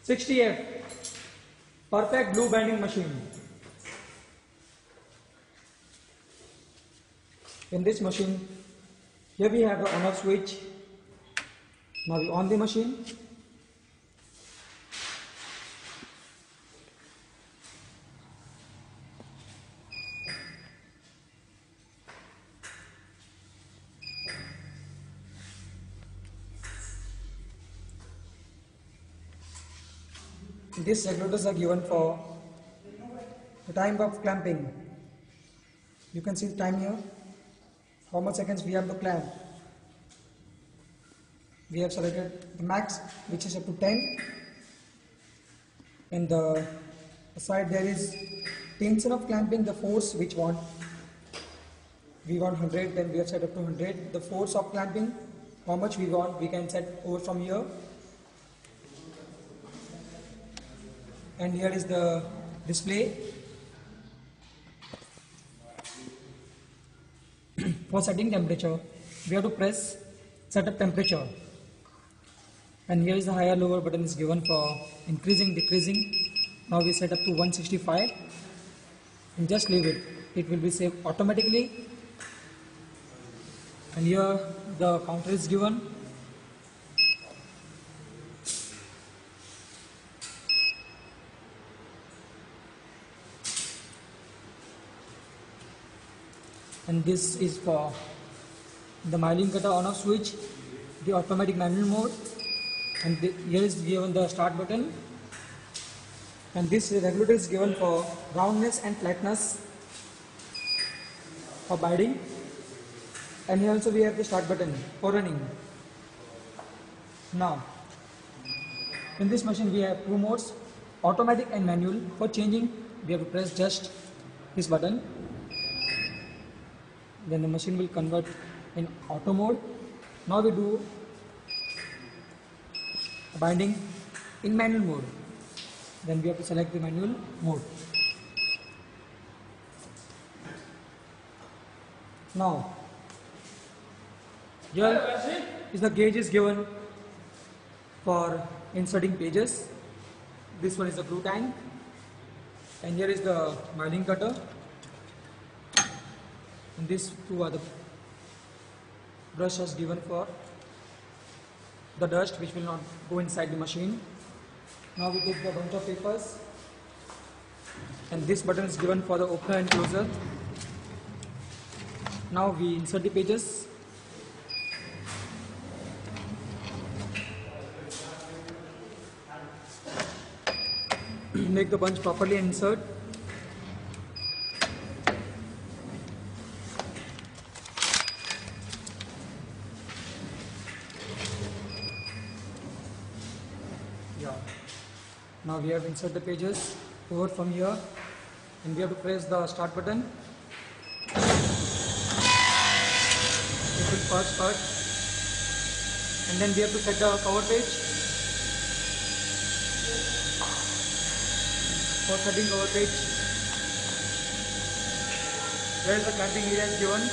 60F perfect glue binding machine. In this machine, here we have the on-off switch. Now we on the machine. These regulators are given for the time of clamping. You can see the time here, how much seconds we have to clamp. We have selected the max, which is up to 10. And the side there is tension of clamping, the force which we want 100, then we have set up to 100. The force of clamping, how much we want, we can set over from here. And here is the display. For setting temperature, we have to press setup temperature. And here is the higher lower button is given for increasing, decreasing. Now we set up to 165 and just leave it. It will be saved automatically. And here the counter is given. And this is for the milling cutter on-off switch, the automatic manual mode, and here is given the start button. And this regulator is given for roundness and flatness for binding. And here also we have the start button for running. Now, in this machine we have two modes, automatic and manual. For changing, we have to press just this button. Then the machine will convert in auto mode. Now we do binding in manual mode. Then we have to select the manual mode. Now, here is the gauge is given for inserting pages. This one is the glue tank, and here is the milling cutter. And these two are the brushes given for the dust which will not go inside the machine. Now we take the bunch of papers, and this button is given for the opener and closer. Now we insert the pages. Make the bunch properly and insert. Now we have insert the pages over from here, and we have to press the start button. It will first start, and then we have to set the cover page. For setting cover page, where is the clamping area is given.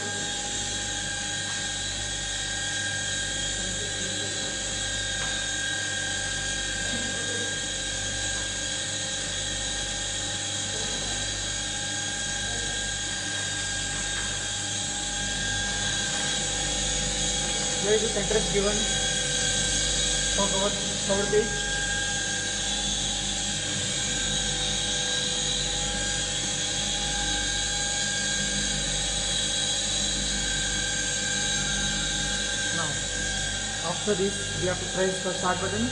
Where is the center is given for cover page. Now, after this, we have to press the start button.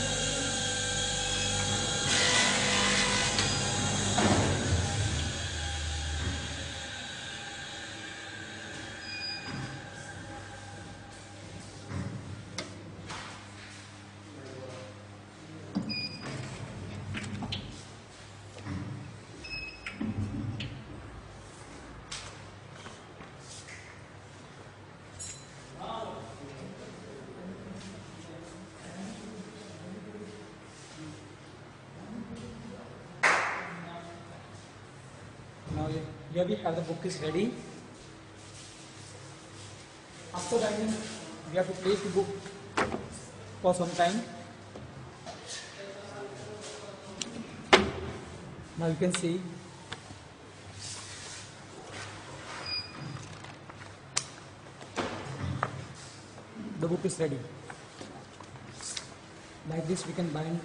Now here we have the book is ready. After writing, we have to place the book for some time. Now you can see the book is ready. Like this we can bind